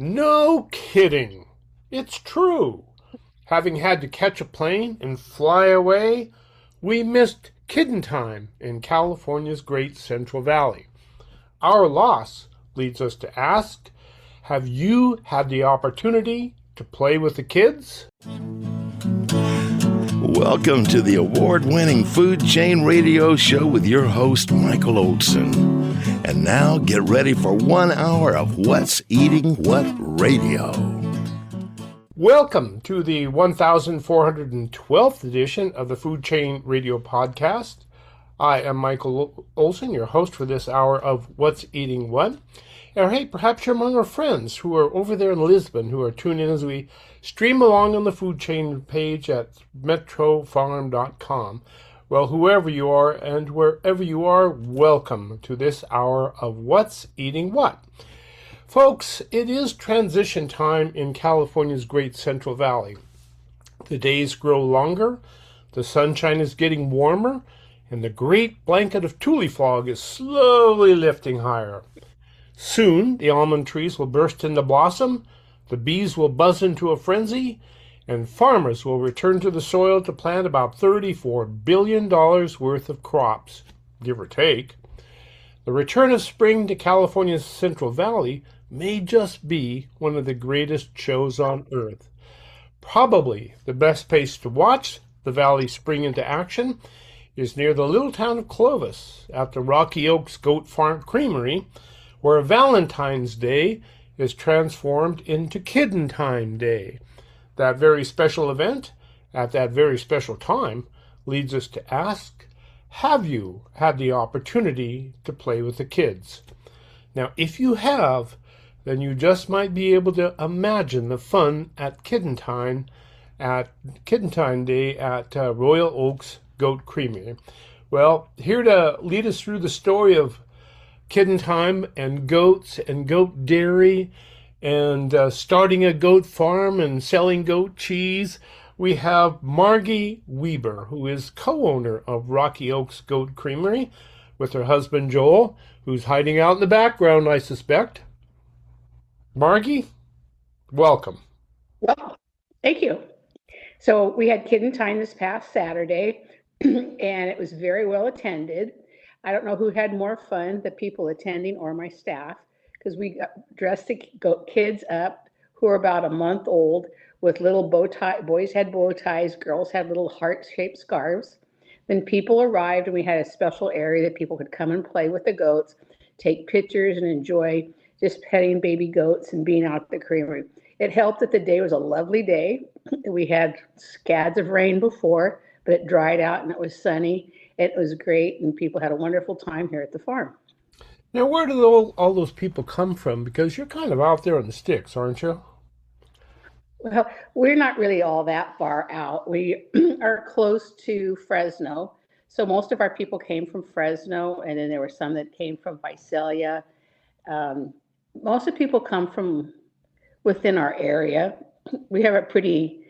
No kidding. It's true. Having had to catch a plane and fly away, we missed kiddin' time in California's Great Central Valley. Our loss leads us to ask, have you had the opportunity to play with the kids? Welcome to the award-winning Food Chain Radio Show with your host, Michael Olson. And now get ready for 1 hour of What's Eating What Radio. Welcome to the 1412th edition of the Food Chain Radio Podcast. I am Michael Olson, your host for this hour of What's Eating What. And hey, perhaps you're among our friends who are over there in Lisbon who are tuned in as we stream along on the Food Chain page at metrofarm.com. Well, whoever you are and wherever you are, welcome to this hour of What's Eating What. Folks, it is transition time in California's Great Central Valley. The days grow longer, the sunshine is getting warmer, and the great blanket of tule fog is slowly lifting higher. Soon, the almond trees will burst into blossom, the bees will buzz into a frenzy, and farmers will return to the soil to plant about $34 billion worth of crops, give or take. The return of spring to California's Central Valley may just be one of the greatest shows on earth. Probably the best place to watch the valley spring into action is near the little town of Clovis at the Rocky Oaks Goat Creamery, where Valentine's Day is transformed into Kiddentine Day. That very special event, at that very special time, leads us to ask, have you had the opportunity to play with the kids? Now, if you have, then you just might be able to imagine the fun at Kiddentine Day at Royal Oaks Goat Creamery. Well, here to lead us through the story of kiddin' time and goats and goat dairy and starting a goat farm and selling goat cheese, we have Margie Weber, who is co-owner of Rocky Oaks Goat Creamery, with her husband Joel, who's hiding out in the background, I suspect. Margie, welcome. Well, thank you. So we had Kiddin' Time this past Saturday, and it was very well attended. I don't know who had more fun, the people attending or my staff, because we dressed the kids up who are about a month old with little bow tie. Boys had bow ties, girls had little heart-shaped scarves. Then people arrived, and we had a special area that people could come and play with the goats, take pictures, and enjoy just petting baby goats and being out at the creamery. It helped that the day was a lovely day. We had scads of rain before, but it dried out and it was sunny. It was great, and people had a wonderful time here at the farm. Now, where do all those people come from? Because you're kind of out there in the sticks, aren't you? Well, we're not really all that far out. We are close to Fresno. So most of our people came from Fresno, and then there were some that came from Visalia. Most of the people come from within our area. We have a pretty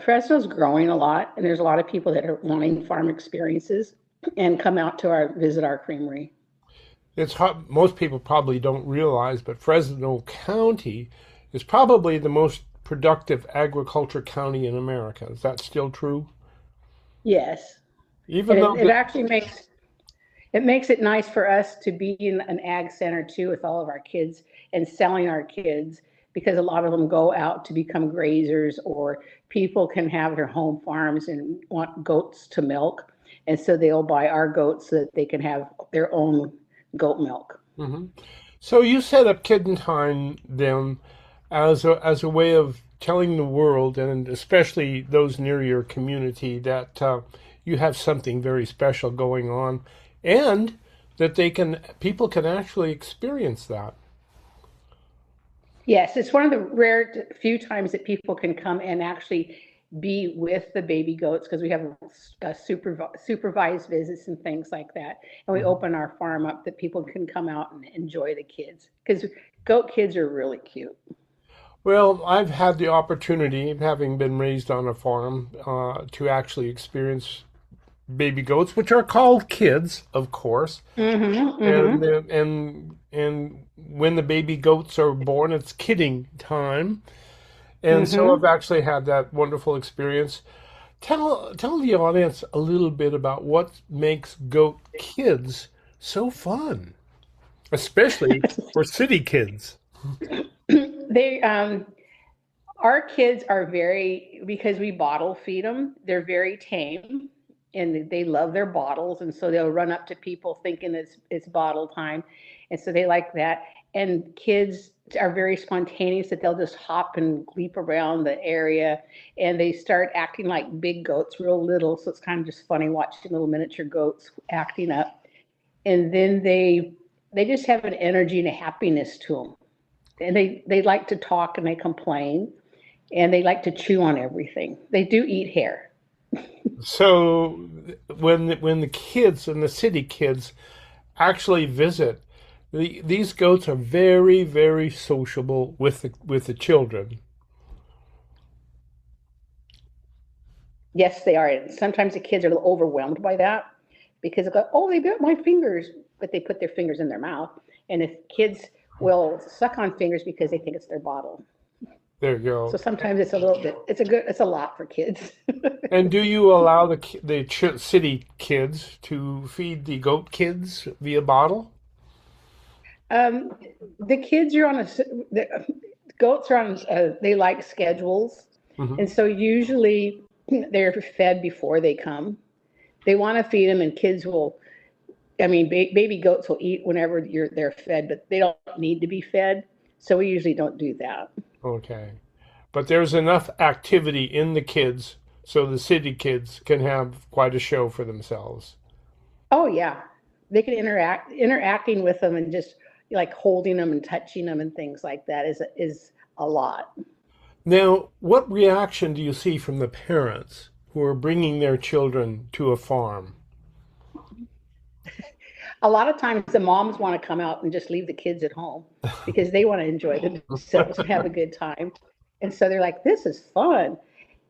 Fresno's growing a lot, and there's a lot of people that are wanting farm experiences and come out to visit our creamery. It's hard, most people probably don't realize, but Fresno County is probably the most productive agriculture county in America. Is that still true? Yes. Even though it actually makes it nice for us to be in an ag center too with all of our kids and selling our kids, because a lot of them go out to become grazers, or people can have their home farms and want goats to milk. And so they'll buy our goats so that they can have their own goat milk. Mm-hmm. So you set up Kiddin' Time then as a way of telling the world, and especially those near your community, that you have something very special going on, and that people can actually experience that. Yes, it's one of the rare few times that people can come and actually be with the baby goats, because we have supervised visits and things like that. And we open our farm up that people can come out and enjoy the kids, because goat kids are really cute. Well, I've had the opportunity, having been raised on a farm, to actually experience baby goats, which are called kids, of course. Mm-hmm, And mm-hmm, when the baby goats are born, it's kidding time. And so I've mm-hmm. actually had that wonderful experience. Tell the audience a little bit about what makes goat kids so fun, especially for city kids. They our kids are very, because we bottle feed them, they're very tame and they love their bottles. And so they'll run up to people thinking it's bottle time. And so they like that. And kids are very spontaneous that they'll just hop and leap around the area and they start acting like big goats real little. So it's kind of just funny watching little miniature goats acting up. And then they just have an energy and a happiness to them. And they like to talk and they complain and they like to chew on everything. They do eat hair. So when the kids and the city kids actually visit, these goats are very, very sociable with the children. Yes, they are. And sometimes the kids are a little overwhelmed by that because they go, oh, they bit my fingers, but they put their fingers in their mouth. And if kids will suck on fingers because they think it's their bottle. There you So go. sometimes it's a little bit, it's a lot for kids. And do you allow city kids to feed the goat kids via bottle? um, the kids are the goats are on, they like schedules. Hmm. And so usually they're fed before they come. They want to feed them and kids will, I mean, baby goats will eat whenever they're fed, but they don't need to be fed. So we usually don't do that. Okay. But there's enough activity in the kids so the city kids can have quite a show for themselves. Oh yeah, they can interacting with them and just like holding them and touching them and things like that is a lot. Now, what reaction do you see from the parents who are bringing their children to a farm? A lot of times the moms want to come out and just leave the kids at home because they want to enjoy themselves and have a good time. And so they're like, this is fun.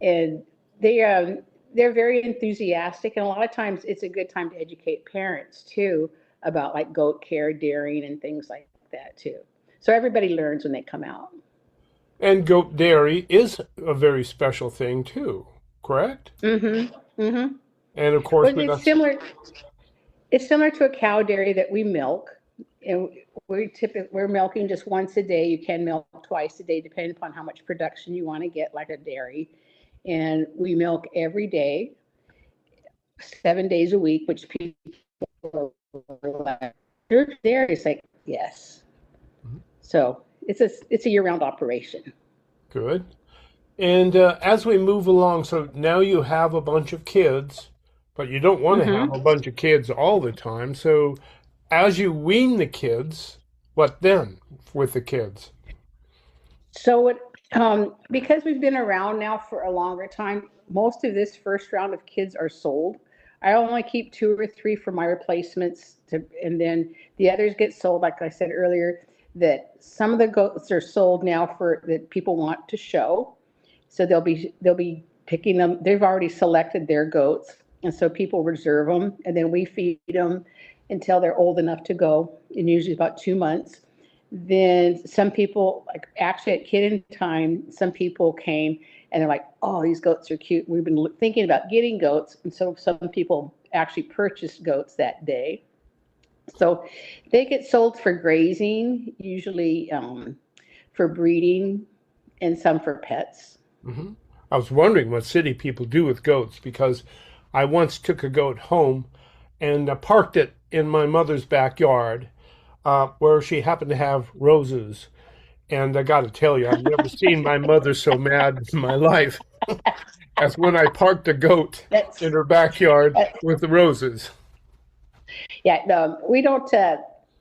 And they're very enthusiastic. And a lot of times it's a good time to educate parents too about like goat care, dairying, and things like that too. So everybody learns when they come out. And goat dairy is a very special thing too, correct? Mm-hmm. Mm-hmm. And of course, Well, it's similar to a cow dairy that we milk, and we're milking just once a day. You can milk twice a day, depending upon how much production you want to get, like a dairy. And we milk every day, 7 days a week, which people are like, "Your dairy is like, yes. So it's a year-round operation. good. And as we move along, so now you have a bunch of kids, but you don't want to have a Mm-hmm. bunch of kids all the time. So as you wean the kids, what then with the kids? So because we've been around now for a longer time, most of this first round of kids are sold. I only keep two or three for my replacements, and then the others get sold. Like I said earlier, that some of the goats are sold now for that people want to show. So they'll be picking them. They've already selected their goats, and so people reserve them, and then we feed them until they're old enough to go, and usually about 2 months. Then some people, like actually at kidding time, some people came and they're like, "Oh, these goats are cute. We've been thinking about getting goats," and so some people actually purchased goats that day. So they get sold for grazing, usually for breeding, and some for pets. Hmm. I was wondering what city people do with goats because I once took a goat home and parked it in my mother's backyard where she happened to have roses. And I got to tell you, I've never seen my mother so mad in my life as when I parked a goat in That's her backyard that, with the roses. yeah. No, we don't.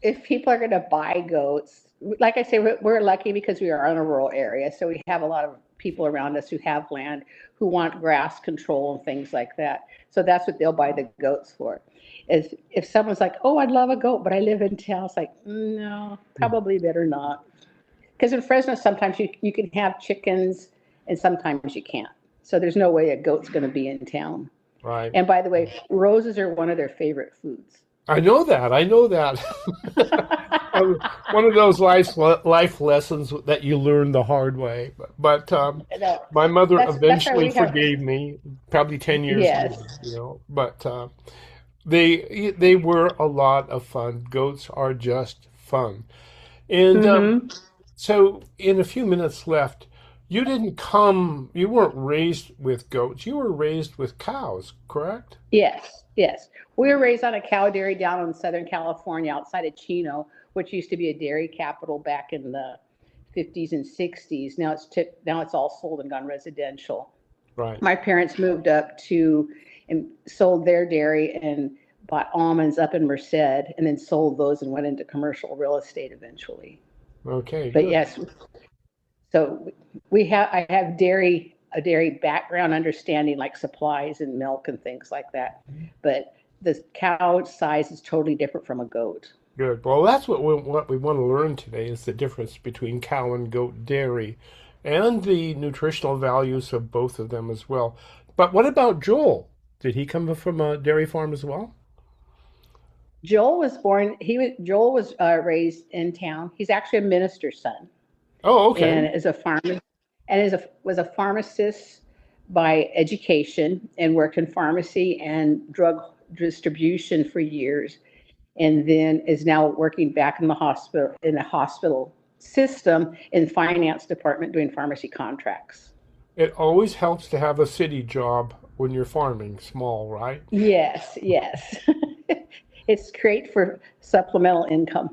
If people are going to buy goats, like I say, we're lucky because we are in a rural area, so we have a lot of people around us who have land, who want grass control and things like that. So that's what they'll buy the goats for. If someone's like, "Oh, I'd love a goat, but I live in town," it's like, no, probably better not. Because in Fresno, sometimes you can have chickens and sometimes you can't. So there's no way a goat's going to be in town. Right. And by the way, roses are one of their favorite foods. I know that. I know that. One of those life lessons that you learn the hard way. But That- my mother that's why eventually we have, forgave me, probably 10 years later, yes. you know. But they were a lot of fun. Goats are just fun. And Hmm. so, in a few minutes left, you weren't raised with goats. You were raised with cows, correct? Yes, yes. We were raised on a cow dairy down in Southern California outside of Chino, which used to be a dairy capital back in the 50s and 60s. Now it's all sold and gone residential. Right. My parents moved up to and sold their dairy and bought almonds up in Merced and then sold those and went into commercial real estate eventually. Okay, But good. yes, so I have a dairy background understanding like supplies and milk and things like that. But the cow size is totally different from a goat. Good. Well, that's what we want to learn today is the difference between cow and goat dairy and the nutritional values of both of them as well. But what about Joel? Did he come from a dairy farm as well? Joel was raised in town. He's actually a minister's son Oh, okay. and is a farmer and was a pharmacist by education and worked in pharmacy and drug distribution for years, and then is now working back in the hospital system in finance department doing pharmacy contracts. It always helps to have a city job when you're farming small, right? Yes, yes. It's great for supplemental income.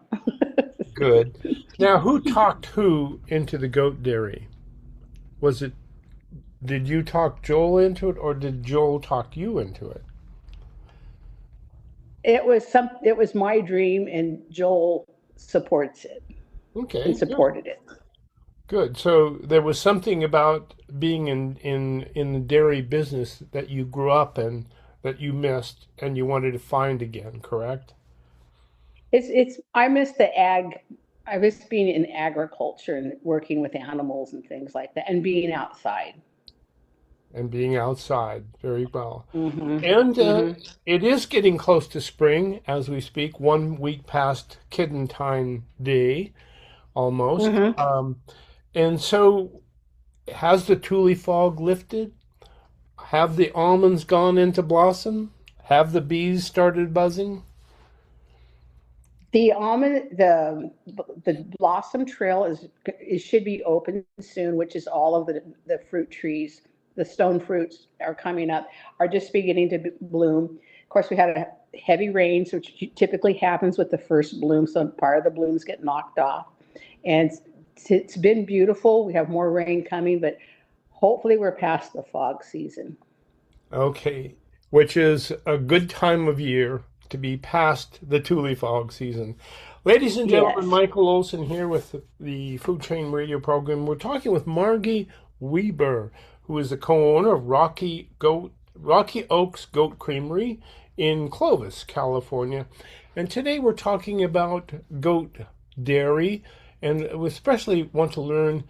Good. Now, who talked who into the goat dairy? Was it, did you talk Joel into it or did Joel talk you into it? It was my dream, and Joel supports it and Okay, good. supported it. Good. So there was something about being in the dairy business that you grew up in that you missed and you wanted to find again, correct? It's I miss the ag. I miss being in agriculture and working with animals and things like that, and being outside. And being outside very well. Hmm. And Hmm. it is getting close to spring as we speak, 1 week past Kiddentine Day almost. Hmm. And so has the Thule fog lifted? Have the almonds gone into blossom? Have the bees started buzzing? The blossom trail should be open soon, which is all of the fruit trees. The stone fruits are coming up, are just beginning to bloom. Of course, we had a heavy rains, which typically happens with the first bloom, so part of the blooms get knocked off. And it's been beautiful. We have more rain coming, but hopefully we're past the fog season. Okay, which is a good time of year to be past the Thule fog season. Ladies and gentlemen, Yes. Michael Olson here with the Food Chain Radio program. We're talking with Margie Weber, who is the co-owner of Rocky Oaks Goat Creamery in Clovis, California. And today we're talking about goat dairy, and we especially want to learn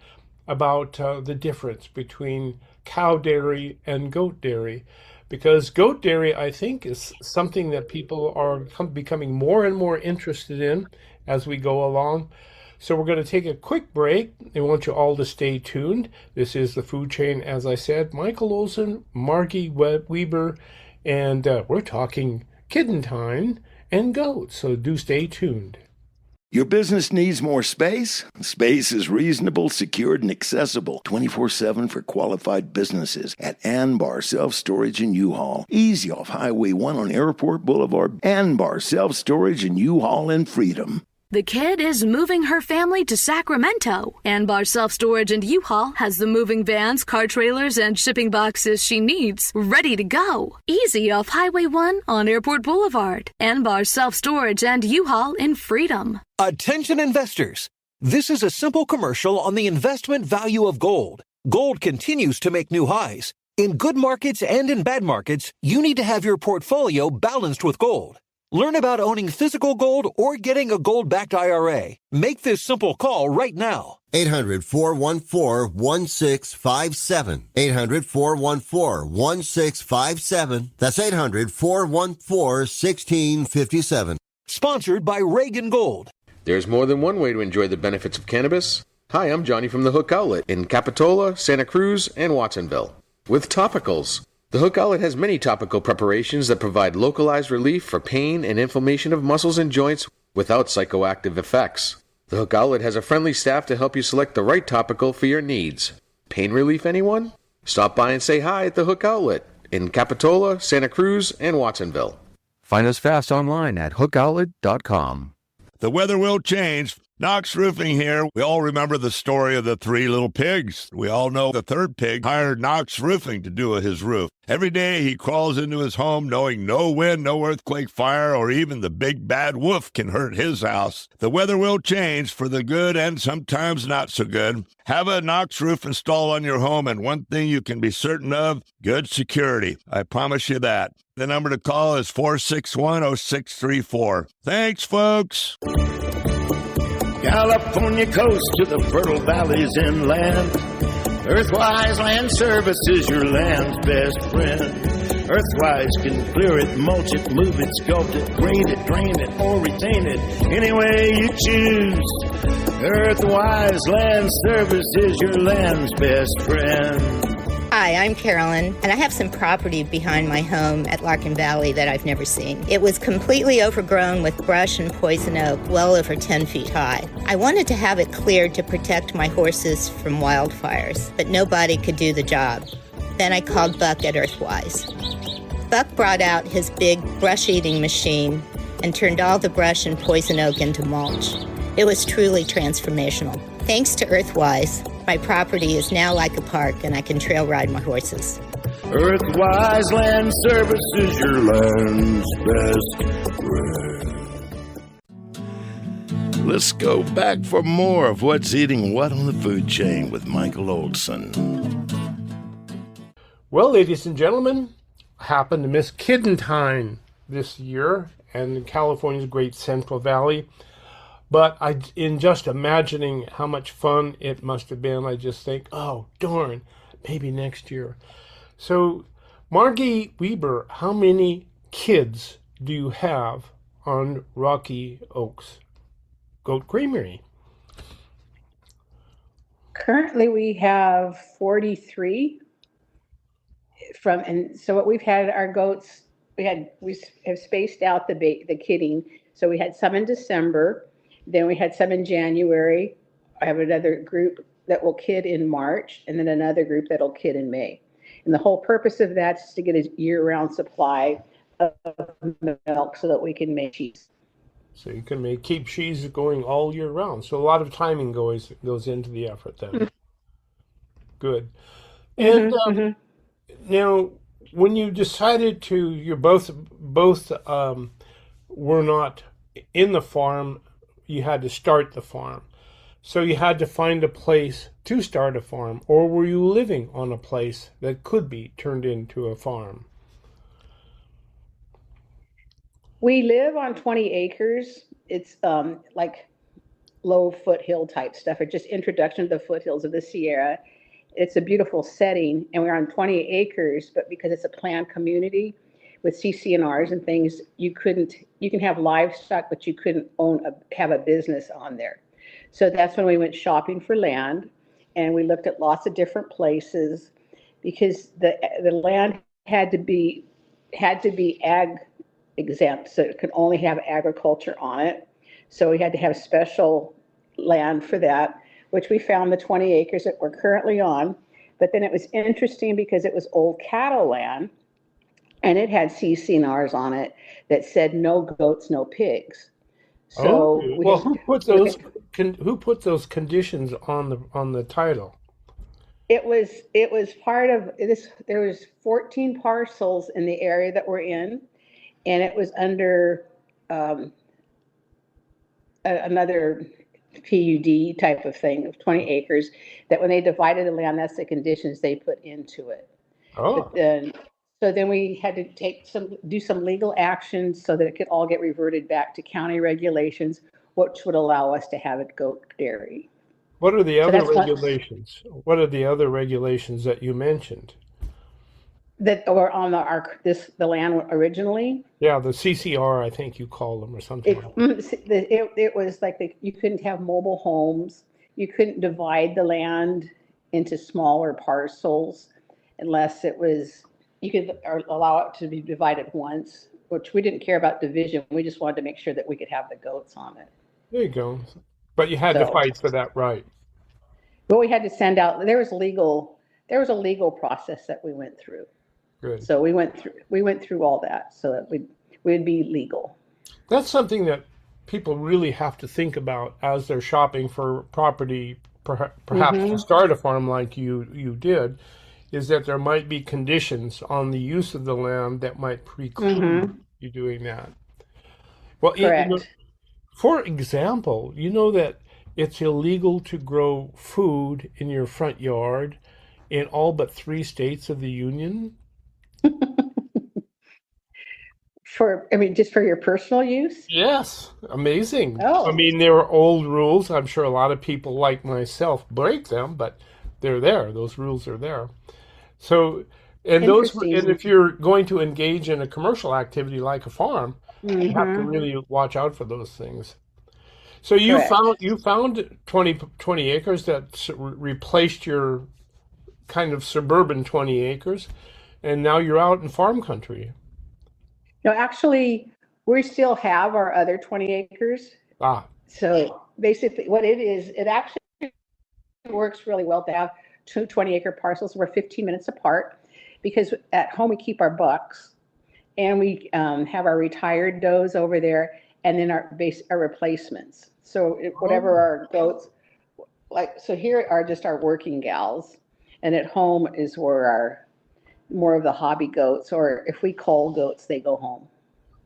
about the difference between cow dairy and goat dairy. Because goat dairy, I think, is something that people are becoming more and more interested in as we go along. So we're going to take a quick break. I want you all to stay tuned. This is the Food Chain, as I said. Michael Olson, Margie Weber, and we're talking kiddentine and goats. So do stay tuned. Your business needs more space? Space is reasonable, secured, and accessible 24/7 for qualified businesses at Anbar Self-Storage and U-Haul. Easy off Highway 1 on Airport Boulevard. Anbar Self-Storage and U-Haul in Freedom. The kid is moving her family to Sacramento. Anbar Self Storage and U-Haul has the moving vans, car trailers, and shipping boxes she needs ready to go. Easy off Highway 1 on Airport Boulevard. Anbar Self Storage and U-Haul in Freedom. Attention investors. This is a simple commercial on the investment value of gold. Gold continues to make new highs. In good markets and in bad markets, you need to have your portfolio balanced with gold. Learn about owning physical gold or getting a gold-backed IRA. Make this simple call right now. 800-414-1657. 800-414-1657. That's 800-414-1657. Sponsored by Reagan Gold. There's more than one way to enjoy the benefits of cannabis. Hi, I'm Johnny from the Hook Outlet in Capitola, Santa Cruz, and Watsonville. With topicals. The Hook Outlet has many topical preparations that provide localized relief for pain and inflammation of muscles and joints without psychoactive effects. The Hook Outlet has a friendly staff to help you select the right topical for your needs. Pain relief, anyone? Stop by and say hi at the Hook Outlet in Capitola, Santa Cruz, and Watsonville. Find us fast online at hookoutlet.com. The weather will change. Knox Roofing here. We all remember the story of the three little pigs. We all know the third pig hired Knox Roofing to do his roof. Every day he crawls into his home knowing no wind, no earthquake, fire, or even the big bad wolf can hurt his house. The weather will change for the good and sometimes not so good. Have a Knox roof installed on your home, and one thing you can be certain of, good security. I promise you that. The number to call is 461-0634. Thanks, folks. California coast to the fertile valleys inland. Earthwise Land Service is your land's best friend. Earthwise can clear it, mulch it, move it, sculpt it, grade it, drain it, or retain it any way you choose. Earthwise Land Service is your land's best friend. Hi, I'm Carolyn, and I have some property behind my home at Larkin Valley that I've never seen. It was completely overgrown with brush and poison oak, well over 10 feet high. I wanted to have it cleared to protect my horses from wildfires, but nobody could do the job. Then I called Buck at Earthwise. Buck brought out his big brush-eating machine and turned all the brush and poison oak into mulch. It was truly transformational. Thanks to Earthwise, my property is now like a park, and I can trail ride my horses. Earthwise Land Service is your land's best friend. Let's go back for more of What's Eating What on the Food Chain with Michael Olson. Well, ladies and gentlemen, I happened to miss Kiddentine this year and in California's Great Central Valley. But in just imagining how much fun it must have been, I just think, oh, darn, maybe next year. So, Margie Weber, how many kids do you have on Rocky Oaks Goat Creamery? Currently, we have 43 and so what we've had our goats, we have spaced out the kidding. So we had some in December. Then we had some in January. I have another group that will kid in March, and then another group that'll kid in May. And the whole purpose of that is to get a year-round supply of milk so that we can make cheese. So you can keep cheese going all year round. So a lot of timing goes into the effort then. Good. And now, when you decided to, you're both were not in the farm. You had to start the farm. So you had to find a place to start a farm, or were you living on a place that could be turned into a farm? We live on 20 acres. It's like low foothill type stuff, or just introduction to the foothills of the Sierra. It's a beautiful setting, and we're on 20 acres, but because it's a planned community with CC&Rs and things, you can have livestock, but you couldn't have a business on there. So that's when we went shopping for land, and we looked at lots of different places because the land had to be ag exempt, so it could only have agriculture on it. So we had to have special land for that, which we found the 20 acres that we're currently on. But then it was interesting because it was old cattle land, and it had CC&Rs on it that said no goats, no pigs. So who put those conditions on the title? It was part of this. There was 14 parcels in the area that we're in, and it was under another PUD type of thing of 20 acres. That when they divided the land, that's the conditions they put into it. Oh. But then, So then we had to do some legal actions so that it could all get reverted back to county regulations, which would allow us to have a goat dairy. What are the So other that's one regulations? What are the other regulations that you mentioned? that were on the land originally. Yeah, the CCR, I think you call them, or something like that. It was like you couldn't have mobile homes. You couldn't divide the land into smaller parcels unless you could allow it to be divided once, which we didn't care about division. We just wanted to make sure that we could have the goats on it. There you go. But you had to So, fight for that right. but we had to send out, there was a legal process that we went through. Good. So we went through all that so that we'd be legal. That's something that people really have to think about as they're shopping for property, perhaps to start a farm like you did, is that there might be conditions on the use of the land that might preclude you doing that. Well, Correct. for example, you know that it's illegal to grow food in your front yard in all but 3 states of the union? Just for your personal use? Yes, amazing. I Oh, mean, there are old rules. I'm sure a lot of people like myself break them, but they're there. Those rules are there. So, and interesting. if you're going to engage in a commercial activity like a farm, you have to hmm really watch out for those things. So Correct. you found 20 acres that replaced your kind of suburban 20 acres, and now you're out in farm country. No, actually, we still have our other 20 acres. Ah, So basically, what it is, it actually works really well to have two 20-acre parcels. We're 15 minutes apart because at home we keep our bucks and we have our retired does over there and then our replacements. So whatever oh, our goats, so here are just our working gals, and at home is where our more of the hobby goats, or if we cull goats, they go home.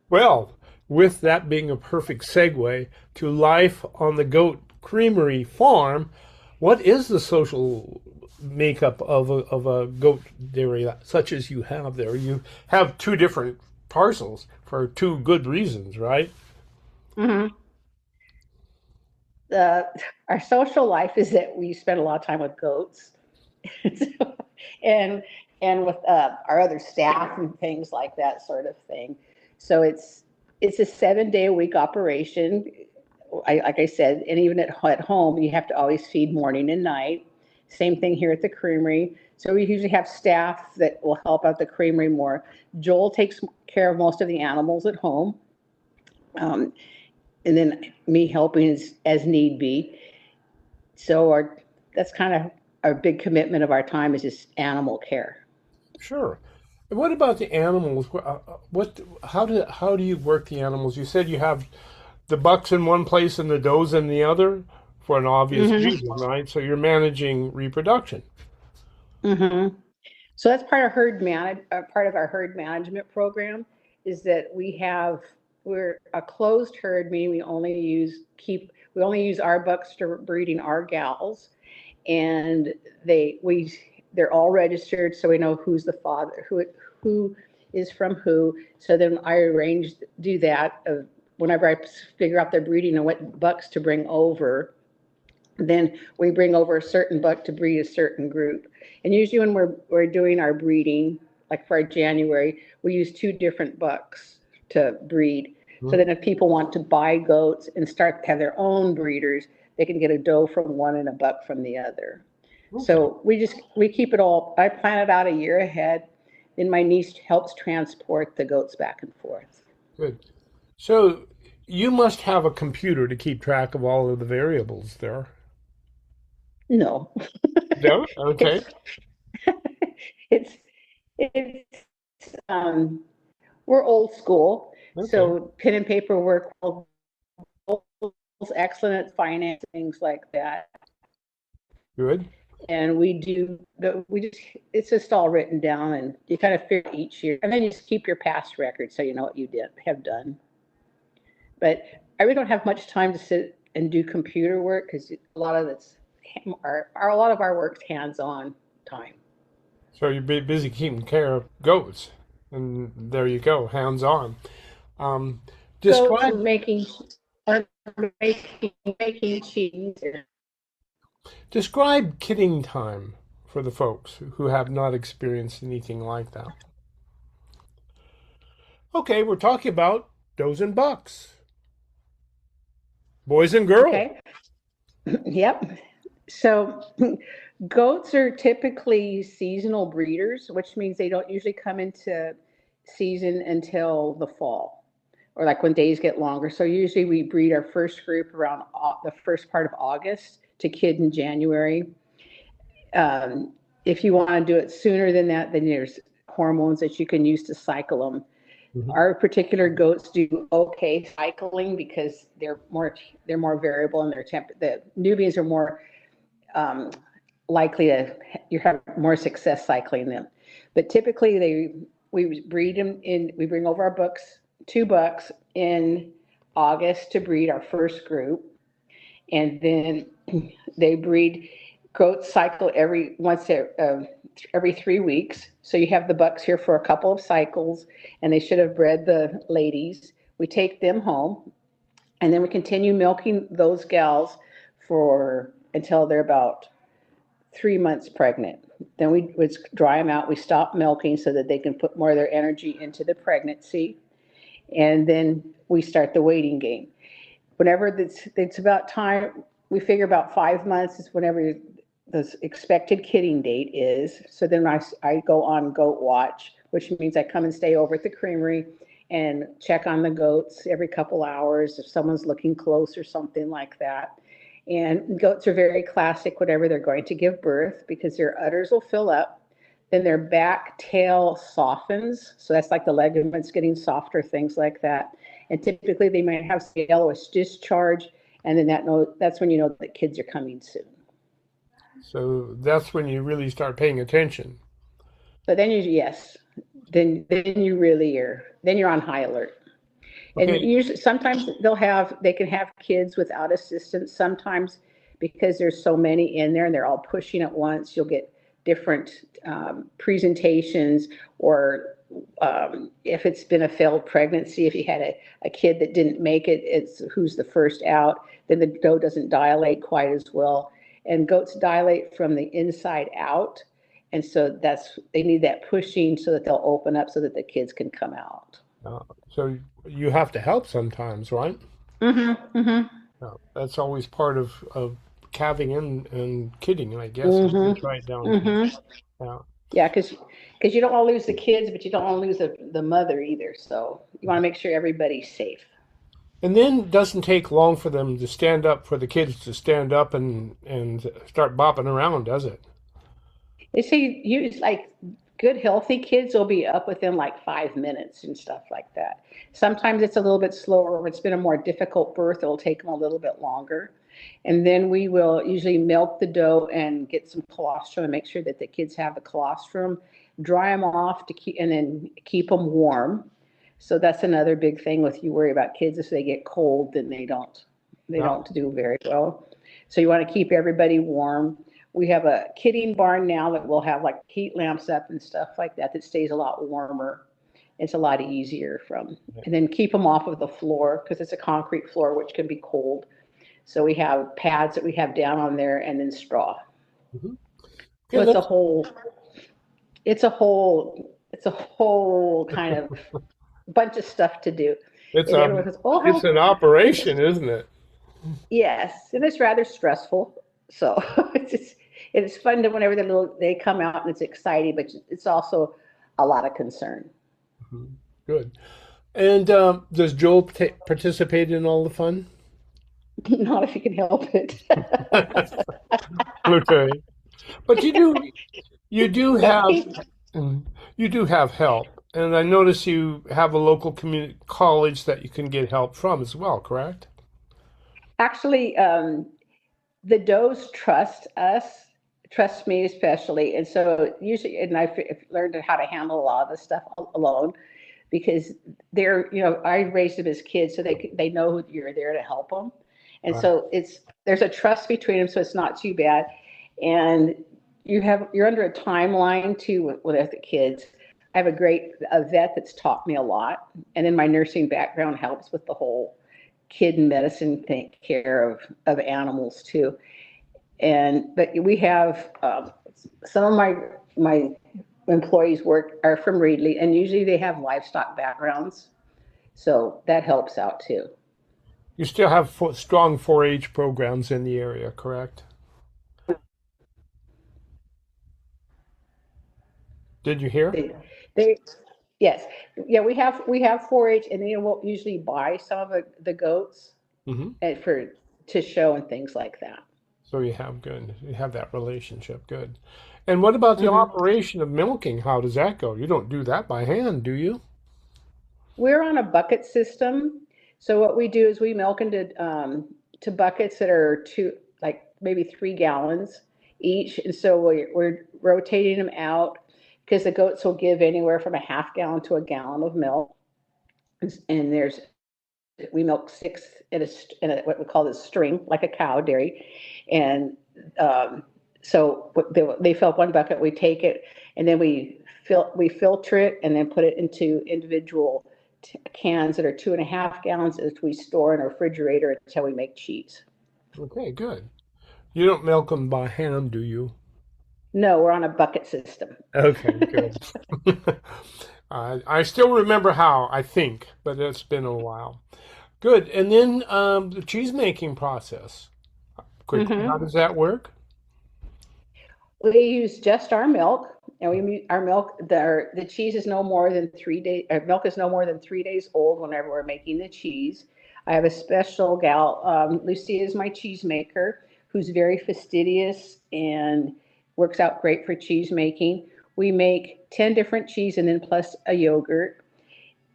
well, with that being a perfect segue to life on the Goat Creamery farm, what is the social makeup of a goat dairy such as you have there? You have 2 different parcels for 2 good reasons, right? hmm The Our social life is that we spend a lot of time with goats, and with our other staff and things like that sort of thing. So it's a 7-day a week operation. Like I said, and even at home, you have to always feed morning and night. Same thing here at the creamery. So we usually have staff that will help out the creamery more. Joel takes care of most of the animals at home, um, and then me helping as need be. So that's kind of our big commitment of our time is just animal care. Sure. And what about the animals? How do you work the animals? You said you have the bucks in one place and the does in the other for an obvious hmm reason, right? So you're managing reproduction. hmm So that's part of our herd management program is that we're a closed herd, meaning we only use our bucks for breeding our gals, and they're all registered, so we know who's the father, who is from who. So then I do that whenever I figure out their breeding and what bucks to bring over. Then we bring over a certain buck to breed a certain group. And usually when we're doing our breeding, like for our January, we use 2 different bucks to breed. So Hmm? that if people want to buy goats and start to have their own breeders, they can get a doe from one and a buck from the other. Okay, So we keep it all. I plan it out a year ahead. Then my niece helps transport the goats back and forth. good. So you must have a computer to keep track of all of the variables there. No, No? Okay. it's it's it's we're old school, Okay. so pen and paper work. Joel's excellent at finance, things like that, Good. and we just it's just all written down, and you kind of figure each year, and then you just keep your past record so you know what you have done. But I really don't have much time to sit and do computer work because a lot of our work's hands-on time. So you're busy keeping care of goats. And there you go, hands on. Goats are Describe making cheese. describe kidding time for the folks who have not experienced anything like that. Okay, we're talking about does and bucks, boys and girls. Okay. Yep. So goats are typically seasonal breeders, which means they don't usually come into season until the fall or like when days get longer. So usually we breed our first group around the first part of August to kid in January. If you want to do it sooner than that, then there's hormones that you can use to cycle them. Mhm. Our particular goats do okay cycling because they're more variable in their temp. The Nubians are more likely to you have more success cycling them. But typically we breed them we bring over our bucks, 2 bucks in August to breed our first group. And then they breed. Goats cycle every 3 weeks. So you have the bucks here for a couple of cycles, and they should have bred the ladies. We take them home, and then we continue milking those gals until they're about 3 months pregnant. Then we would dry them out. We stop milking so that they can put more of their energy into the pregnancy, and then we start the waiting game. Whenever it's about time, we figure about 5 months is whenever the expected kidding date is. So then I go on goat watch, which means I come and stay over at the creamery and check on the goats every couple hours if someone's looking close or something like that. And goats are very classic whenever they're going to give birth because their udders will fill up, then their back tail softens. So that's like the ligaments getting softer, things like that. And typically they might have some yellowish discharge, and then that's when you know that kids are coming soon. So that's when you really start paying attention. But then then you really you're on high alert. Okay. And usually sometimes they can have kids without assistance. Sometimes because there's so many in there and they're all pushing at once, you'll get different presentations, or if it's been a failed pregnancy, if you had a kid that didn't make it, it's who's the first out, then the doe doesn't dilate quite as well. And goats dilate from the inside out. And so they need that pushing so that they'll open up so that the kids can come out. So you have to help sometimes, right? Mm-hmm. Mm-hmm. That's always part of calving and kidding, I guess. Mm-hmm. Right down. Mm-hmm. Yeah, because you don't want to lose the kids, but you don't want to lose the mother either. So you want to make sure everybody's safe. And then it doesn't take long for them to stand up, for the kids to stand up and start bopping around, does it? They say like good healthy kids will be up within like 5 minutes and stuff like that. Sometimes it's a little bit slower. If it's been a more difficult birth, it'll take them a little bit longer. And then we will usually milk the doe and get some colostrum and make sure that the kids have the colostrum, dry them off and then keep them warm. So that's another big thing with you worry about kids. If they get cold, then they don't do very well. So you want to keep everybody warm. We have a kidding barn now that will have like heat lamps up and stuff like that stays a lot warmer. It's a lot easier and then keep them off of the floor because it's a concrete floor, which can be cold. So we have pads that we have down on there and then straw. Mm-hmm. So it's a whole kind of bunch of stuff to do. It's an operation, isn't it? Yes, and it's rather stressful. So it's fun to whenever they come out and it's exciting, but it's also a lot of concern. Mm-hmm. Good. And does Joel participate in all the fun? Not if you can help it. Okay, but you do have help, and I notice you have a local community college that you can get help from as well, correct? Actually, the does trust me especially, and so usually, and I've learned how to handle a lot of this stuff alone because I raised them as kids, so they know you're there to help them. And so there's a trust between them, so it's not too bad. And you're under a timeline too with the kids. I have a vet that's taught me a lot. And then my nursing background helps with the whole kid and medicine care of animals too. But we have some of my employees are from Reedley, and usually they have livestock backgrounds. So that helps out too. You still have strong 4-H programs in the area, correct? Did you hear? Yes. Yeah, we have 4-H, and they will usually buy some of the goats to show and things like that. So you have that relationship. Good. And what about the operation of milking? How does that go? You don't do that by hand, do you? We're on a bucket system. So what we do is we milk into to buckets that are maybe 3 gallons each. And so we're rotating them out because the goats will give anywhere from a half gallon to a gallon of milk. And we milk 6 in a what we call a string, like a cow dairy. And so they fill up one bucket, we take it, and then we filter it and then put it into individual cans that are 2.5 gallons that we store in a refrigerator until we make cheese. Okay, good. You don't milk them by hand, do you? No, we're on a bucket system. Okay, good. I still remember how, I think, but it's been a while. Good. And then the cheese making process. Quickly, how does that work? We use just our milk, and our milk. The cheese is no more than 3 days. Milk is no more than 3 days old whenever we're making the cheese. I have a special gal, Lucia is my cheese maker, who's very fastidious and works out great for cheese making. We make 10 different cheese and then plus a yogurt.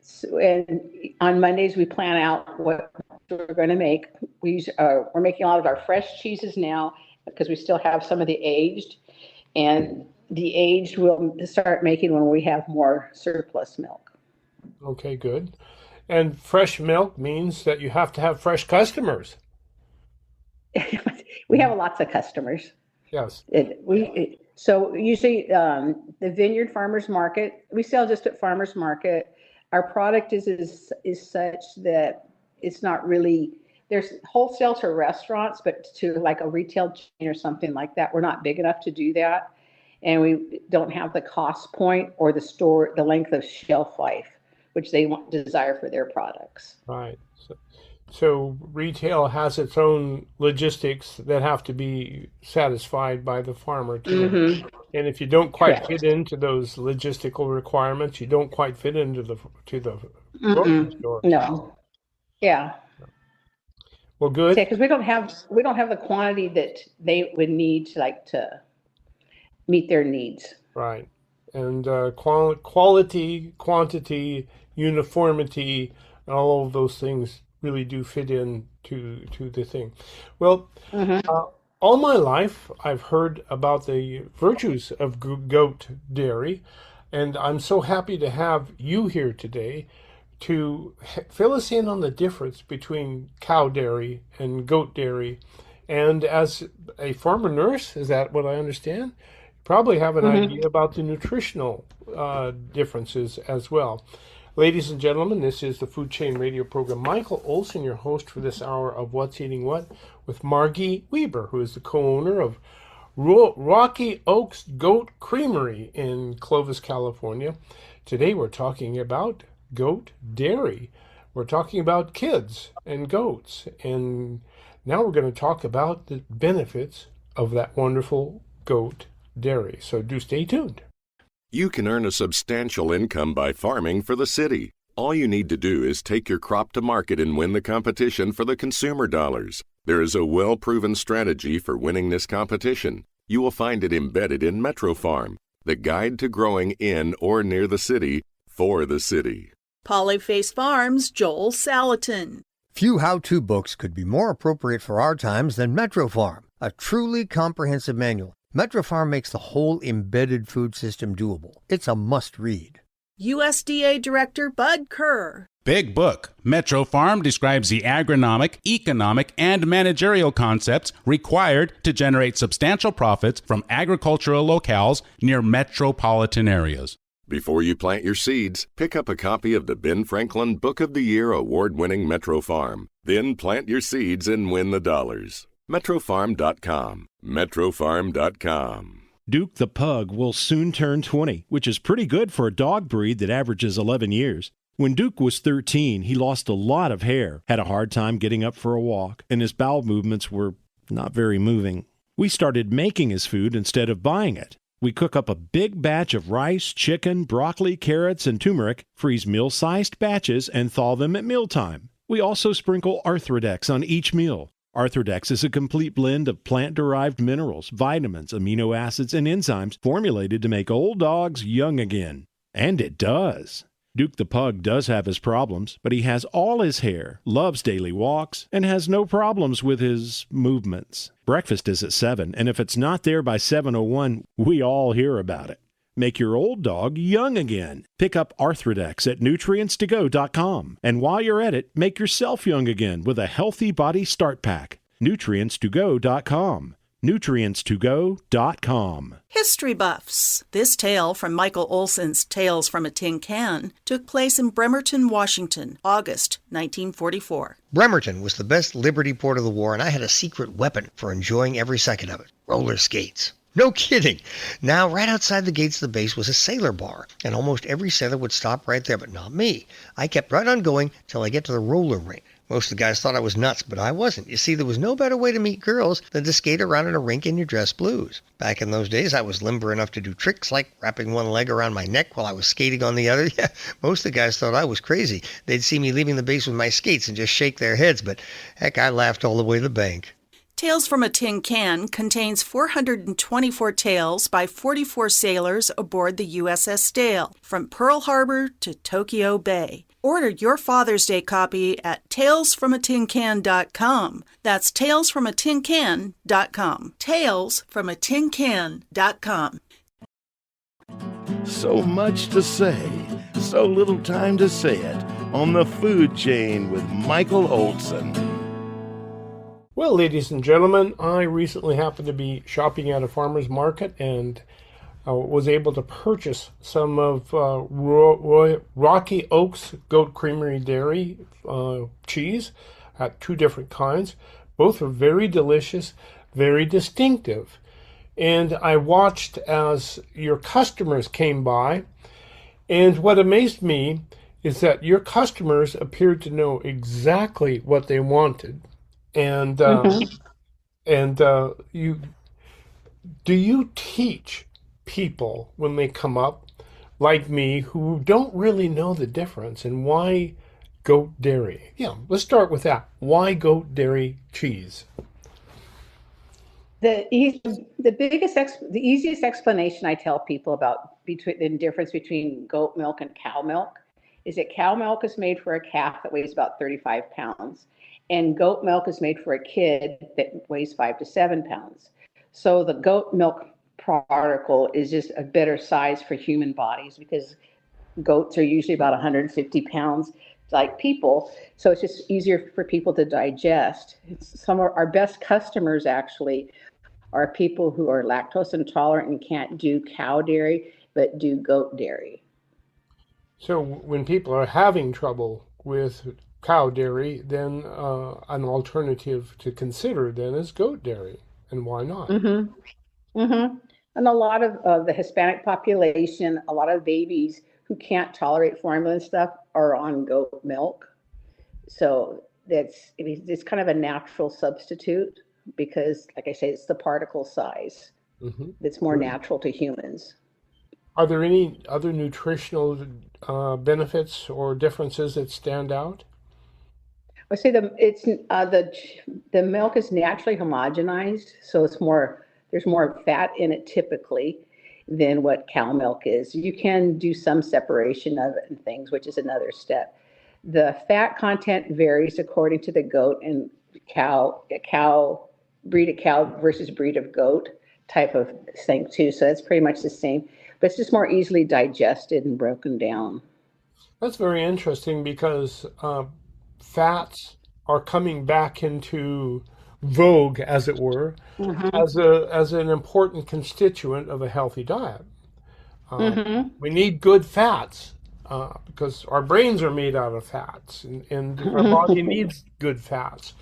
So, and on Mondays we plan out what we're going to make. We're making a lot of our fresh cheeses now because we still have some of the aged, and the aged we'll start making when we have more surplus milk. Okay, good. And fresh milk means that you have to have fresh customers. We have lots of customers. Yes. So usually the Vineyard Farmers Market, we sell just at Farmers Market. Our product is such that it's not really, there's wholesale to restaurants, but to like a retail chain or something like that, we're not big enough to do that. And we don't have the cost point or the length of shelf life, which they desire for their products. Right. So retail has its own logistics that have to be satisfied by the farmer too. And if you don't quite fit into those logistical requirements, you don't quite fit into the grocery store. No. Yeah. Well, good. Yeah, because we don't have the quantity that they would need to meet their needs. Right. And quality, quantity, uniformity, all of those things really do fit in to the thing. Well, all my life I've heard about the virtues of goat dairy, and I'm so happy to have you here today to fill us in on the difference between cow dairy and goat dairy. And as a former nurse, is that what I understand? You probably have an idea about the nutritional differences as well. Ladies and gentlemen, this is the Food Chain Radio program. Michael Olson, your host for this hour of What's Eating What, with Margie Weber, who is the co-owner of Rocky Oaks Goat Creamery in Clovis, California. Today we're talking about goat dairy. We're talking about kids and goats. And now we're going to talk about the benefits of that wonderful goat dairy. So do stay tuned. You can earn a substantial income by farming for the city. All you need to do is take your crop to market and win the competition for the consumer dollars. There is a well-proven strategy for winning this competition. You will find it embedded in Metro Farm, the guide to growing in or near the city for the city. Polyface Farms' Joel Salatin. Few how-to books could be more appropriate for our times than Metro Farm, a truly comprehensive manual. Metro Farm makes the whole embedded food system doable. It's a must-read. USDA Director Bud Kerr. Big book. Metro Farm describes the agronomic, economic, and managerial concepts required to generate substantial profits from agricultural locales near metropolitan areas. Before you plant your seeds, pick up a copy of the Ben Franklin Book of the Year award-winning Metro Farm. Then plant your seeds and win the dollars. MetroFarm.com. MetroFarm.com. Duke the Pug will soon turn 20, which is pretty good for a dog breed that averages 11 years. When Duke was 13, he lost a lot of hair, had a hard time getting up for a walk, and his bowel movements were not very moving. We started making his food instead of buying it. We cook up a big batch of rice, chicken, broccoli, carrots, and turmeric, freeze meal-sized batches, and thaw them at mealtime. We also sprinkle Arthrodex on each meal. Arthrodex is a complete blend of plant-derived minerals, vitamins, amino acids, and enzymes formulated to make old dogs young again. And it does. Duke the Pug does have his problems, but he has all his hair, loves daily walks, and has no problems with his movements. Breakfast is at 7, and if it's not there by 7:01, we all hear about it. Make your old dog young again. Pick up Arthrodex at nutrients2go.com. And while you're at it, make yourself young again with a Healthy Body Start Pack. nutrients2go.com. nutrients2go.com. History buffs. This tale from Michael Olson's Tales from a Tin Can took place in Bremerton, Washington, August 1944. Bremerton was the best liberty port of the war, and I had a secret weapon for enjoying every second of it: roller skates. No kidding. Now, right outside the gates of the base was a sailor bar, and almost every sailor would stop right there, but not me. I kept right on going till I get to the roller rink. Most of the guys thought I was nuts, but I wasn't. You see, there was no better way to meet girls than to skate around in a rink in your dress blues. Back in those days, I was limber enough to do tricks like wrapping one leg around my neck while I was skating on the other. Yeah, most of the guys thought I was crazy. They'd see me leaving the base with my skates and just shake their heads, but heck, I laughed all the way to the bank. Tales from a Tin Can contains 424 tales by 44 sailors aboard the USS Dale, from Pearl Harbor to Tokyo Bay. Order your Father's Day copy at talesfromatincan.com. That's talesfromatincan.com. talesfromatincan.com. So much to say, so little time to say it on the food chain with Michael Olson. Well, ladies and gentlemen, I recently happened to be shopping at a farmer's market and was able to purchase some of Rocky Oaks Goat Creamery dairy cheese at 2 different kinds. Both are very delicious, very distinctive. And I watched as your customers came by, and what amazed me is that your customers appeared to know exactly what they wanted. And you teach people when they come up like me who don't really know the difference, and why goat dairy? Yeah, let's start with that. Why goat dairy cheese? The easiest explanation I tell people about the difference between goat milk and cow milk is that cow milk is made for a calf that weighs about 35 pounds. And goat milk is made for a kid that weighs 5 to 7 pounds. So the goat milk particle is just a better size for human bodies, because goats are usually about 150 pounds like people. So it's just easier for people to digest. Some of our best customers actually are people who are lactose intolerant and can't do cow dairy, but do goat dairy. So when people are having trouble with cow dairy, then an alternative to consider then is goat dairy. And why not? And a lot of the Hispanic population, a lot of babies who can't tolerate formula and stuff are on goat milk. So it's kind of a natural substitute, because, like I say, it's the particle size that's more natural to humans. Are there any other nutritional benefits or differences that stand out? I say the milk is naturally homogenized, so there's more fat in it typically than what cow milk is. You can do some separation of it and things, which is another step. The fat content varies according to the goat and breed of cow versus breed of goat type of thing too. So it's pretty much the same, but it's just more easily digested and broken down. That's very interesting, because fats are coming back into vogue, as it were, as an important constituent of a healthy diet. We need good fats because our brains are made out of fats, and our body needs good fats.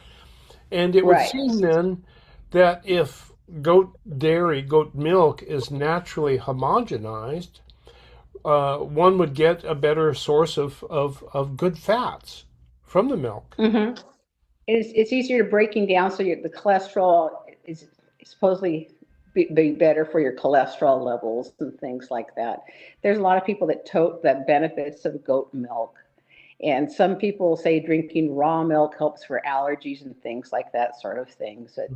And it would Right. seem then that if goat milk is naturally homogenized, one would get a better source of good fats from the milk. It's easier to breaking down, so the cholesterol is supposedly be better for your cholesterol levels and things like that. There's a lot of people that tote the benefits of goat milk. And some people say drinking raw milk helps for allergies and things like that sort of thing. So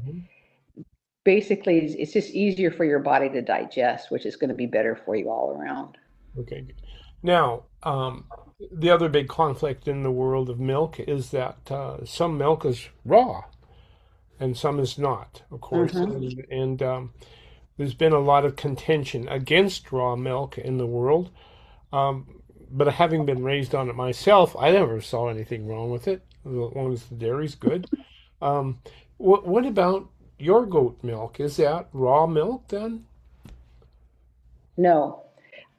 basically, it's just easier for your body to digest, which is going to be better for you all around. Okay. Now, the other big conflict in the world of milk is that some milk is raw and some is not, of course. And there's been a lot of contention against raw milk in the world. But having been raised on it myself, I never saw anything wrong with it, as long as the dairy's good. What about your goat milk? Is that raw milk then? No,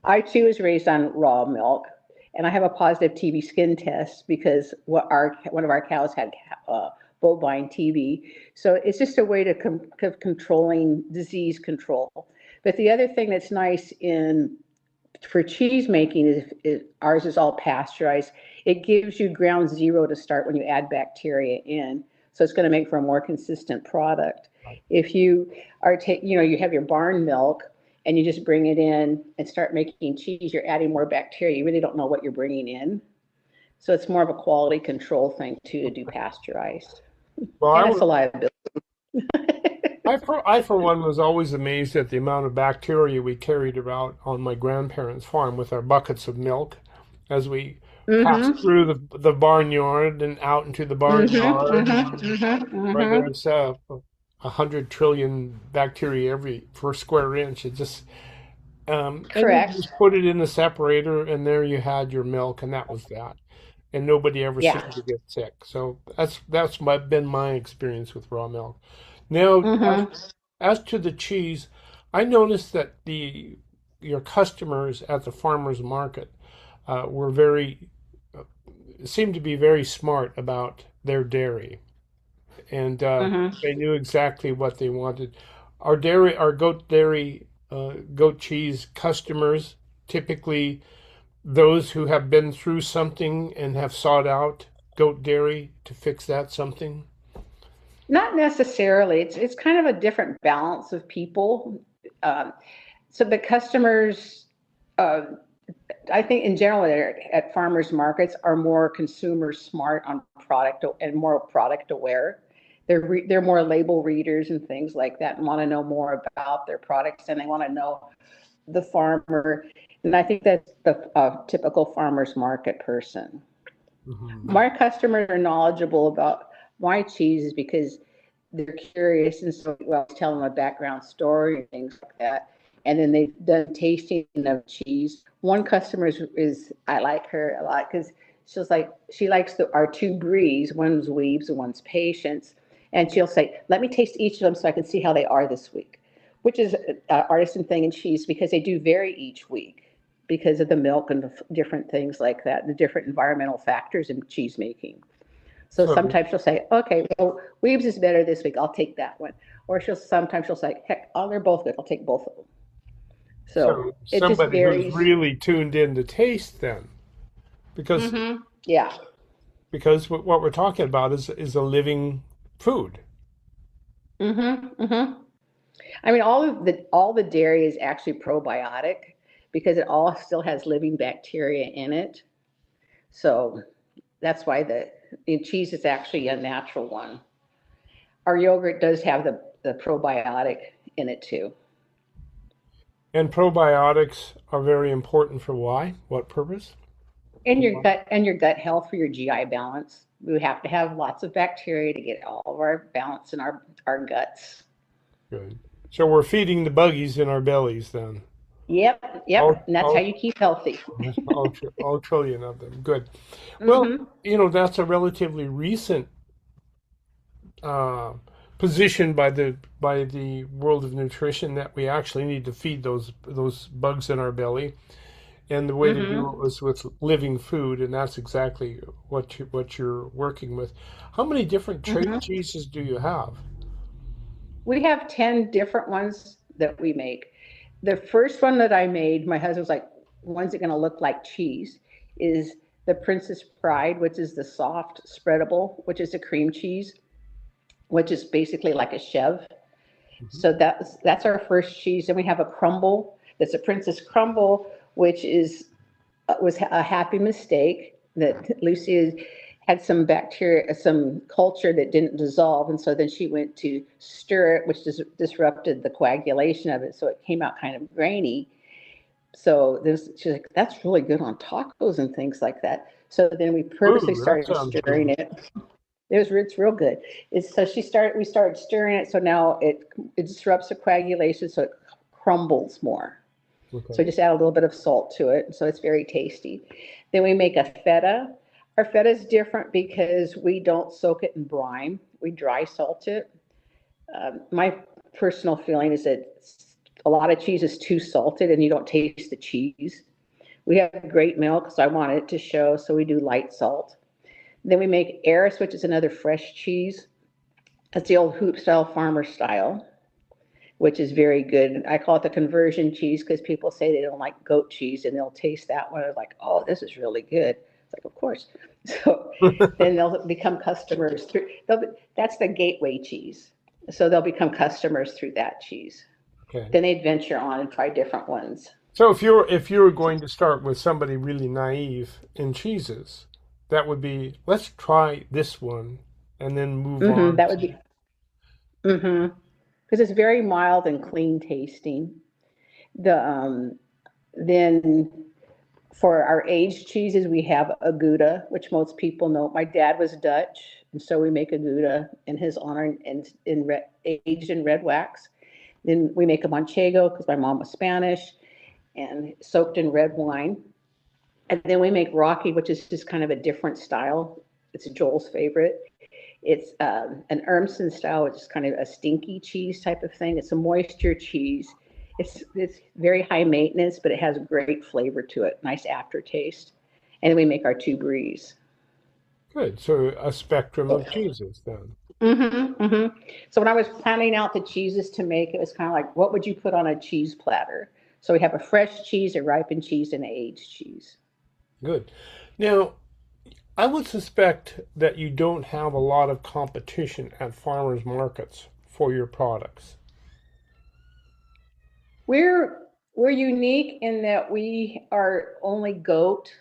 I too was raised on raw milk, and I have a positive TB skin test because one of our cows had bovine TB. So it's just a way to controlling disease control. But the other thing that's nice for cheese making is ours is all pasteurized. It gives you ground zero to start when you add bacteria in. So it's going to make for a more consistent product. If you are you have your barn milk and you just bring it in and start making cheese, you're adding more bacteria. You really don't know what you're bringing in. So it's more of a quality control thing too, to do pasteurized. Well, and it's a liability. I, for one, was always amazed at the amount of bacteria we carried around on my grandparents' farm with our buckets of milk as we passed through the barnyard and out into the barnyard. Where there's 100 trillion bacteria per square inch. It just Correct. And you just put it in the separator, and there you had your milk, and that was that. And nobody ever seemed to get sick. So that's been my experience with raw milk. Now, as to the cheese, I noticed that your customers at the farmers market seemed to be very smart about their dairy, and they knew exactly what they wanted. Our goat cheese customers typically those who have been through something and have sought out goat dairy to fix that something? Not necessarily. It's kind of a different balance of people. So the customers, I think in general at farmers markets are more consumer smart on product and more product aware. They're more label readers and things like that and want to know more about their products, and they want to know the farmer. And I think that's the typical farmers market person. Mm-hmm. My customers are knowledgeable about my cheeses because they're curious, and so I'll tell them a background story and things like that. And then they've done tasting of cheese. One customer is I like her a lot because she likes our two breeds. One's Weebs and one's Patience. And she'll say, let me taste each of them so I can see how they are this week, which is an artisan thing in cheese because they do vary each week because of the milk and the different things like that, the different environmental factors in cheese making. So sometimes she'll say, okay, well, Weebs is better this week. I'll take that one. Or sometimes she'll say, heck, they're both good. I'll take both of them. So it just somebody varies. Who's really tuned in to taste then, because because what we're talking about is a living food. I mean, all the dairy is actually probiotic because it all still has living bacteria in it. So that's why the cheese is actually a natural one. Our yogurt does have the probiotic in it too. And probiotics are very important for why? What purpose? In your gut health, for your GI balance. We have to have lots of bacteria to get all of our balance in our guts. Good. So we're feeding the buggies in our bellies then. Yep. And that's how you keep healthy. all trillion of them. Good. Well, that's a relatively recent positioned by the world of nutrition that we actually need to feed those bugs in our belly, and the way to do it was with living food, and that's exactly what you're working with. How many different cheeses do you have? We have 10 different ones that we make. The first one that I made, my husband was like, when's it going to look like cheese? Is the Princess Pride, which is the soft spreadable, which is a cream cheese, which is basically like a Chev. So that's our first cheese. Then we have a crumble. That's a Princess Crumble, which was a happy mistake that Lucy had some bacteria, some culture that didn't dissolve, and so then she went to stir it, which disrupted the coagulation of it, so it came out kind of grainy. So she's like, that's really good on tacos and things like that. So then we purposely started stirring it. It's real good. We started stirring it, so now it disrupts the coagulation, so it crumbles more. Okay. So just add a little bit of salt to it, so it's very tasty. Then we make a feta. Our feta is different because we don't soak it in brine. We dry salt it. My personal feeling is that a lot of cheese is too salted and you don't taste the cheese. We have great milk, so I want it to show, so we do light salt. Then we make Eris, which is another fresh cheese. That's the old hoop style, farmer style, which is very good. I call it the conversion cheese because people say they don't like goat cheese and they'll taste that one. They're like, oh, this is really good. It's like, of course. So then they'll become customers that's the gateway cheese. So they'll become customers through that cheese. Okay. Then they'd venture on and try different ones. So if you were going to start with somebody really naive in cheeses, that would be, let's try this one and then move on. That would be, because it's very mild and clean tasting. Then for our aged cheeses, we have a Gouda, which most people know. My dad was Dutch, and so we make a Gouda in his honor and aged in red wax. Then we make a Manchego because my mom was Spanish and soaked in red wine. And then we make Rocky, which is just kind of a different style. It's Joel's favorite. It's an Urmson style, which is kind of a stinky cheese type of thing. It's a moisture cheese. It's very high maintenance, but it has great flavor to it, nice aftertaste. And then we make our two Bries. Good. So a spectrum of cheeses then. So when I was planning out the cheeses to make, it was kind of like, what would you put on a cheese platter? So we have a fresh cheese, a ripened cheese, and an aged cheese. Good. Now, I would suspect that you don't have a lot of competition at farmers markets for your products. We're unique in that we are only goat,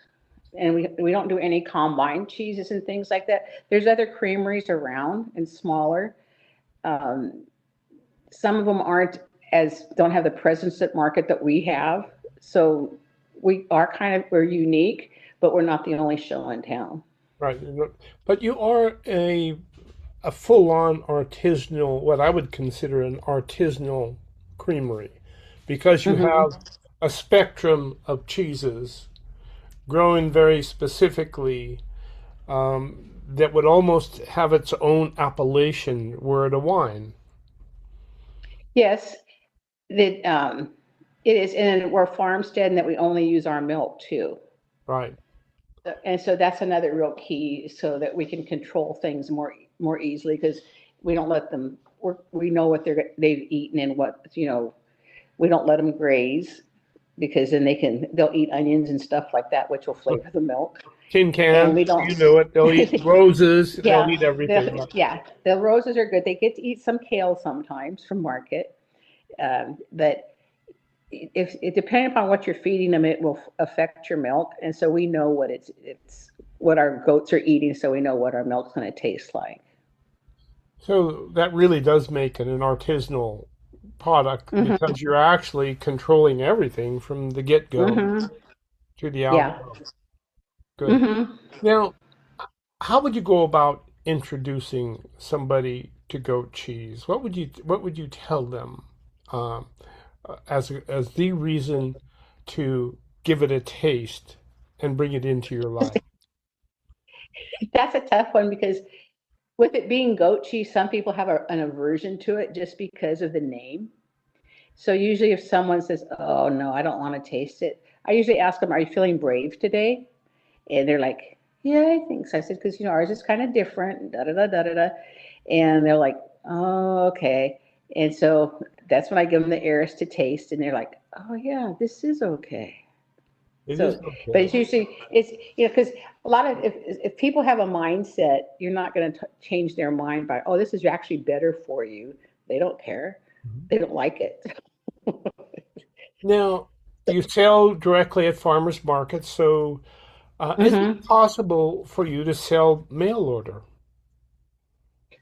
and we don't do any combine cheeses and things like that. There's other creameries around and smaller. Some of them don't have the presence at market that we have. So we're unique, but we're not the only show in town. Right. But you are a full-on artisanal, what I would consider an artisanal creamery, because you have a spectrum of cheeses grown very specifically that would almost have its own appellation were it a wine. Yes, it is, and we're farmstead and that we only use our milk too. Right. And so that's another real key, so that we can control things more easily, because we don't let them. We know what they've eaten and what we don't let them graze, because then they'll eat onions and stuff like that, which will flavor the milk. Tin can, they'll eat roses, they'll eat everything. The roses are good. They get to eat some kale sometimes from market, but if it depending upon what you're feeding them, it will affect your milk. And so we know what it's what our goats are eating, so we know what our milk's going to taste like. So that really does make it an artisanal product, because you're actually controlling everything from the get-go to the outcome. Good. Now, how would you go about introducing somebody to goat cheese? What would you tell them as the reason to give it a taste and bring it into your life? That's a tough one, because With it being goat cheese, some people have an aversion to it just because of the name. So usually if someone says, oh no, I don't want to taste it, I usually ask them, are you feeling brave today? And they're like, yeah, I think so. I said, because ours is kind of different, da da da da da da. And they're like, oh, okay. And so that's when I give them the heiress to taste, and they're like, oh yeah, this is okay. But it's usually, because a lot of, if people have a mindset, you're not going to change their mind by, oh, this is actually better for you. They don't care. They don't like it. Now, you sell directly at farmers markets, so is it possible for you to sell mail order?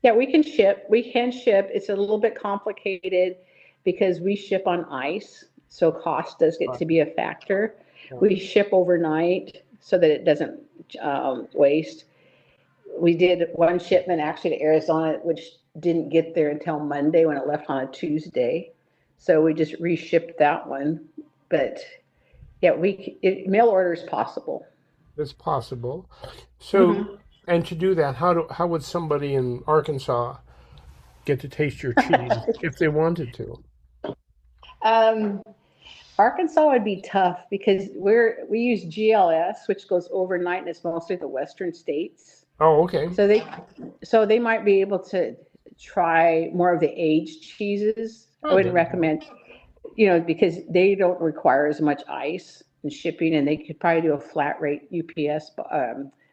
Yeah, we can ship. It's a little bit complicated because we ship on ice, so cost does get to be a factor. We ship overnight so that it doesn't waste. We did one shipment actually to Arizona, which didn't get there until Monday when it left on a Tuesday. So we just reshipped that one. But yeah, mail order is possible. It's possible. So, and to do that, how would somebody in Arkansas get to taste your cheese if they wanted to? Arkansas would be tough because we use GLS, which goes overnight, and it's mostly the western states. Oh, okay. So they might be able to try more of the aged cheeses. I wouldn't recommend, because they don't require as much ice and shipping, and they could probably do a flat rate UPS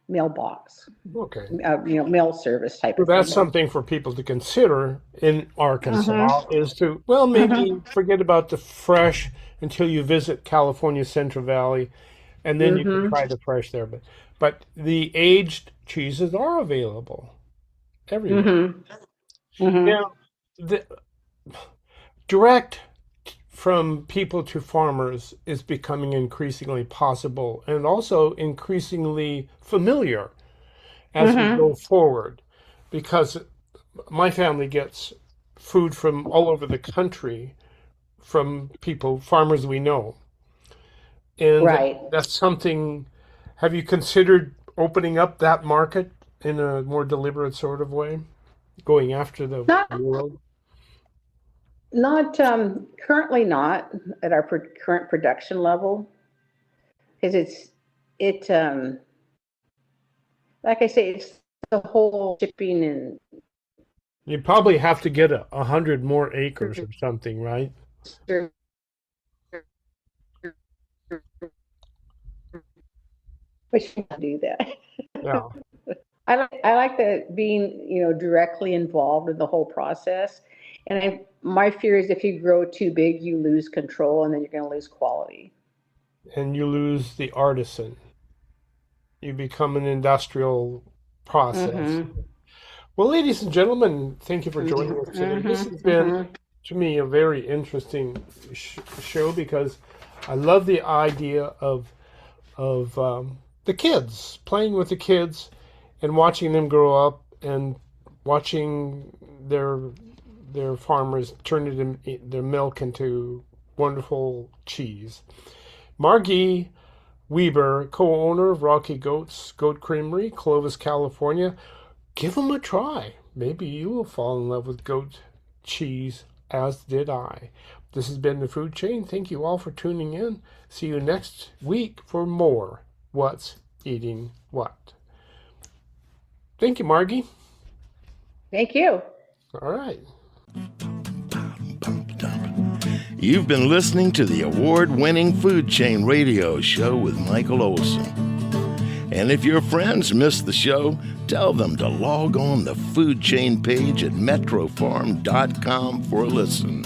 mailbox. Okay. Mail service type of thing. That's thing. something for people to consider in Arkansas is to, maybe forget about the fresh until you visit California Central Valley, and then you can try the fresh there. But the aged cheeses are available everywhere. Now, the direct from people to farmers is becoming increasingly possible and also increasingly familiar as we go forward, because my family gets food from all over the country from farmers we know. And that's something, have you considered opening up that market in a more deliberate sort of way, going after the world? Not currently, not at our current production level, because like I say, it's the whole shipping and. You probably have to get 100 more acres or something, right? We should do that. Yeah. I like that being directly involved in the whole process, and my fear is if you grow too big, you lose control, and then you're going to lose quality. And you lose the artisan. You become an industrial process. Well, ladies and gentlemen, thank you for joining us today. This has been, to me, a very interesting show because I love the idea of the kids, playing with the kids and watching them grow up and watching their farmers turn their milk into wonderful cheese. Margie Weber, co-owner of Rocky Goat Creamery, Clovis, California. Give them a try. Maybe you will fall in love with goat cheese, as did I. This has been The Food Chain. Thank you all for tuning in. See you next week for more What's Eating What. Thank you, Margie. Thank you. All right. You've been listening to the award-winning Food Chain radio show with Michael Olson. And if your friends missed the show, tell them to log on the Food Chain page at metrofarm.com for a listen.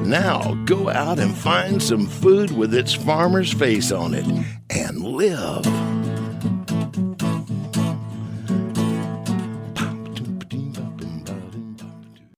Now, go out and find some food with its farmer's face on it and live.